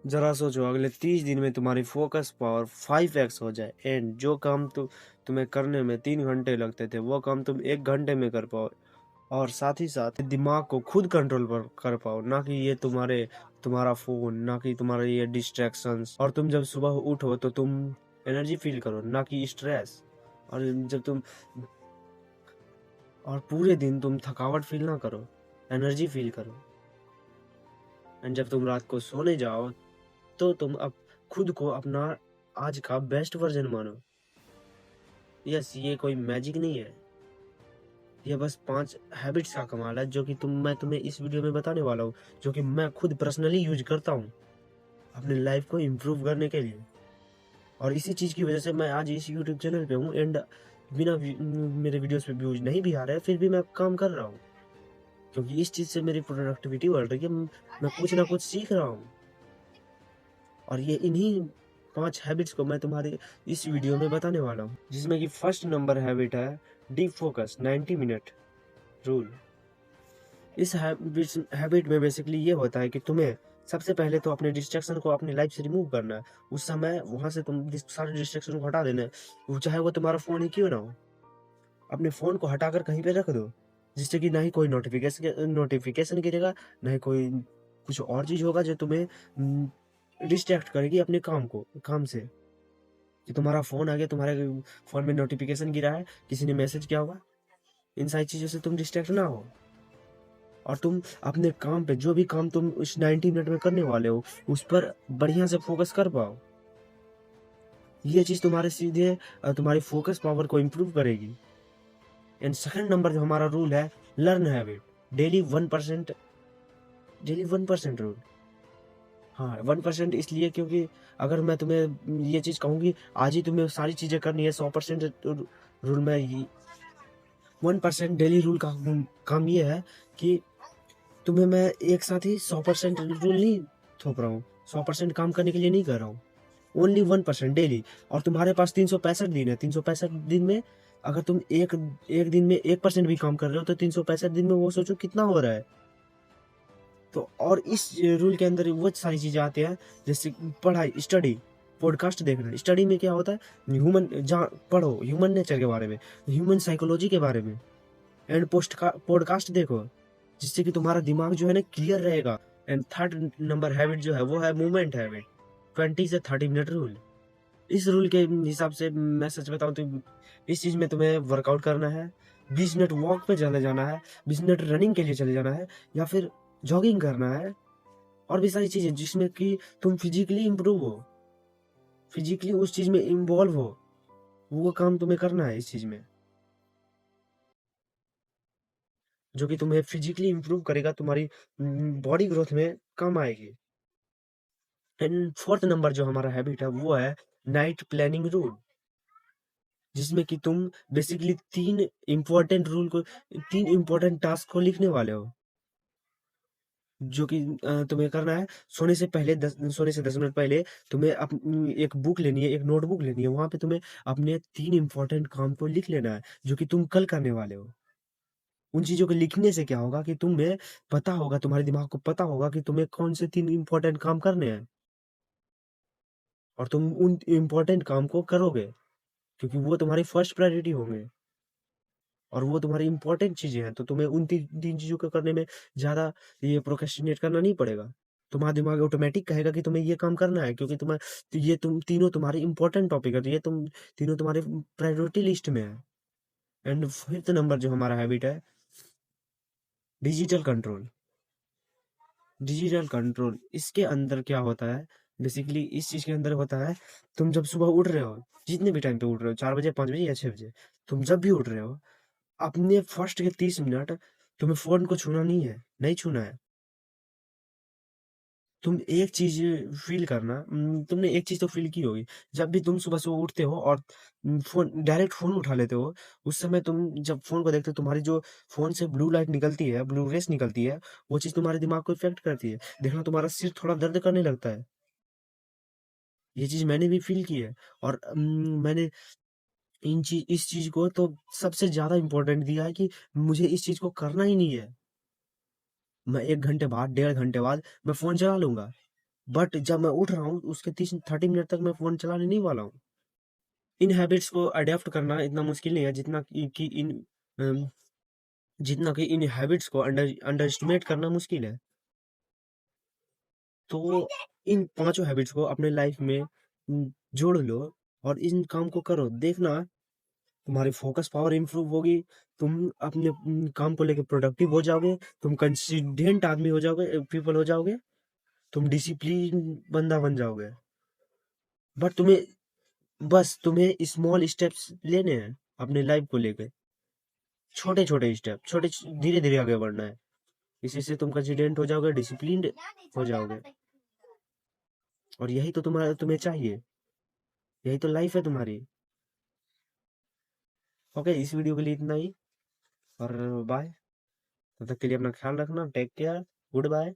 जरा सोचो अगले 30 दिन में तुम्हारी फोकस पावर 5x हो जाए एंड जो काम तुम्हें करने में 3 घंटे लगते थे वो काम तुम 1 घंटे में कर पाओ और साथ ही साथ दिमाग को खुद कंट्रोल पर कर पाओ, ना कि ये तुम्हारा फोन, ना कि तुम्हारे ये डिस्ट्रैक्शंस। और तुम जब सुबह उठो तो तुम एनर्जी फील करो, ना कि स्ट्रेस। और जब तुम और पूरे दिन तुम थकावट फील ना करो, एनर्जी फील करो। एंड जब तुम रात को सोने जाओ तो तुम अब खुद को अपना आज का बेस्ट वर्जन मानो। यस, ये कोई मैजिक नहीं है, ये बस 5 हैबिट्स का कमाल है जो कि मैं तुम्हें इस वीडियो में बताने वाला हूँ, जो कि मैं खुद पर्सनली यूज करता हूँ अपनी लाइफ को इम्प्रूव करने के लिए। और इसी चीज़ की वजह से मैं आज इस यूट्यूब चैनल पे हूँ एंड मेरे वीडियोस पे व्यूज नहीं भी आ रहे हैं, फिर भी मैं काम कर रहा हूँ क्योंकि इस चीज़ से मेरी प्रोडक्टिविटी बढ़ रही है। मैं कुछ ना कुछ सीख रहा हूँ और ये इन्हीं 5 हैबिट्स को मैं तुम्हारे इस वीडियो में बताने वाला हूँ, जिसमें कि फर्स्ट नंबर हैबिट है डीप फोकस 90 मिनट रूल। इस हैबिट में बेसिकली ये होता है कि तुम्हें सबसे पहले तो अपने डिस्ट्रैक्शन को अपनी लाइफ से रिमूव करना है। उस समय वहां से तुम सारे डिस्ट्रैक्शन को हटा देना है, चाहे वो तुम्हारा फोन ही क्यों ना हो। अपने फोन को हटाकर कहीं पे रख दो, जिससे कि ना ही कोई नोटिफिकेशन गिरेगा, ना ही कोई कुछ और चीज होगा जो तुम्हें डिस्ट्रैक्ट करेगी अपने काम से। कि तुम्हारा फोन आ गया, तुम्हारे फोन में नोटिफिकेशन गिरा है, किसी ने मैसेज किया होगा, इन सारी चीजों से तुम डिस्ट्रैक्ट ना हो और तुम अपने काम पे, जो भी काम तुम उस 90 मिनट में करने वाले हो, उस पर बढ़िया से फोकस कर पाओ। ये चीज तुम्हारे सीधे तुम्हारी फोकस पावर को इम्प्रूव करेगी। एंड सेकंड नंबर जो हमारा रूल है, learn habit daily 1%, daily 1% rule. हाँ, 1% इसलिए क्योंकि अगर मैं तुम्हें ये चीज कहूंगी आज ही तुम्हें सारी चीजें करनी है 100% रूल में, 1% डेली रूल का काम ये है कि तुम्हें मैं एक साथ ही 100% रूल नहीं थोप रहा हूँ, 100% काम करने के लिए नहीं कर रहा हूँ, ओनली 1% डेली। और तुम्हारे पास 365 दिन है, 365 दिन में अगर तुम एक एक दिन में 1% भी काम कर रहे हो तो 365 दिन में वो सोचो कितना हो रहा है। तो और इस रूल के अंदर वो सारी चीजें आती हैं, जैसे पढ़ाई, स्टडी, पॉडकास्ट देखना। स्टडी में क्या होता है, पढ़ो ह्यूमन नेचर के बारे में, ह्यूमन साइकोलॉजी के बारे में। एंड पॉडकास्ट देखो, जिससे कि तुम्हारा दिमाग जो है ना क्लियर रहेगा। एंड थर्ड नंबर हैबिट जो है वो है मूवमेंट हैबिट, 20 से 30 मिनट रूल। इस रूल के हिसाब से मैं सच बताऊं तो इस चीज में तुम्हें वर्कआउट करना है, 20 मिनट वॉक पे चले जाना है, 20 मिनट रनिंग के लिए चले जाना है, या फिर जॉगिंग करना है। और भी सारी चीजें जिसमें कि तुम फिजिकली इंप्रूव हो, फिजिकली उस चीज में इन्वॉल्व हो, वो काम तुम्हें करना है इस चीज में, जो कि तुम्हें फिजिकली इंप्रूव करेगा, तुम्हारी बॉडी ग्रोथ में काम आएगी। एंड फोर्थ नंबर जो हमारा हैबिट है वो है नाइट प्लानिंग रूल, जिसमें कि तुम बेसिकली 3 इंपॉर्टेंट टास्क को लिखने वाले हो, जो कि तुम्हें करना है सोने से 10 मिनट पहले तुम्हें एक बुक लेनी है, एक नोटबुक लेनी है, वहां पे तुम्हें अपने 3 इंपॉर्टेंट काम को लिख लेना है जो कि तुम कल करने वाले हो। उन चीजों को लिखने से क्या होगा कि तुम्हें पता होगा, तुम्हारे दिमाग को पता होगा कि तुम्हें कौन से 3 इंपॉर्टेंट काम करने हैं और तुम उन इम्पोर्टेंट काम को करोगे क्योंकि वो तुम्हारी फर्स्ट प्रायोरिटी होंगे और वो तुम्हारी इंपॉर्टेंट चीजें हैं। तो तुम्हें उन 3 चीजों को करने में ज्यादा ये प्रोक्रेस्टिनेट करना नहीं पड़ेगा। तुम्हारा दिमाग ऑटोमेटिक कहेगा कि तुम्हें ये काम करना है क्योंकि तुम तीनों तुम्हारे इंपॉर्टेंट टॉपिक है, तो ये तुम तीनों तुम्हारे प्रायोरिटी लिस्ट में है। एंड फिफ्थ नंबर जो हमारा हैबिट है, डिजिटल कंट्रोल। डिजिटल कंट्रोल इसके अंदर क्या होता है, बेसिकली इस चीज के अंदर होता है, तुम जब सुबह उठ रहे हो, जितने भी टाइम पे उठ रहे हो, 4 बजे, 5 बजे या 6 बजे, तुम जब भी उठ रहे हो, अपने फर्स्ट के 30 मिनट तुम्हें फोन को छूना नहीं है, नहीं छूना है। तुम एक चीज फील करना, तुमने एक चीज तो फील की होगी, जब भी तुम सुबह सुबह उठते हो और फोन उठा लेते हो, उस समय तुम जब फोन को देखते हो, तुम्हारी जो फोन से ब्लू लाइट निकलती है, ब्लू रेस निकलती है, वो चीज तुम्हारे दिमाग को इफेक्ट करती है। देखना तुम्हारा सिर थोड़ा दर्द करने लगता है। ये चीज मैंने भी फील की है और मैंने इस चीज को तो सबसे ज्यादा इंपॉर्टेंट दिया है कि मुझे इस चीज को करना ही नहीं है। मैं 1 घंटे बाद, 1.5 घंटे बाद मैं फोन चला लूंगा, बट जब मैं उठ रहा हूँ उसके 30 मिनट तक मैं फोन चलाने नहीं वाला हूँ। इन हैबिट्स को अडेप्ट करना इतना मुश्किल नहीं है जितना अम, जितना कि इन हैबिट्स को अंडर एस्टिमेट करना मुश्किल है। तो इन पांचों हैबिट्स को अपने लाइफ में जोड़ लो और इन काम को करो, देखना तुम्हारी फोकस पावर इंप्रूव होगी। तुम अपने काम को लेकर प्रोडक्टिव हो जाओगे, तुम कंसिस्टेंट आदमी हो जाओगे, पीपल हो जाओगे, तुम डिसिप्लिन बंदा बन जाओगे। बट तुम्हें स्मॉल स्टेप्स लेने हैं अपने लाइफ को लेकर, छोटे छोटे स्टेप, छोटे धीरे धीरे आगे बढ़ना है। इसी से तुम कंसिस्टेंट हो जाओगे, डिसिप्लिन हो जाओगे। और यही तो तुम्हें चाहिए, यही तो लाइफ है तुम्हारी। ओके, इस वीडियो के लिए इतना ही, और बाय। तब तक के लिए अपना ख्याल रखना, टेक केयर, गुड बाय।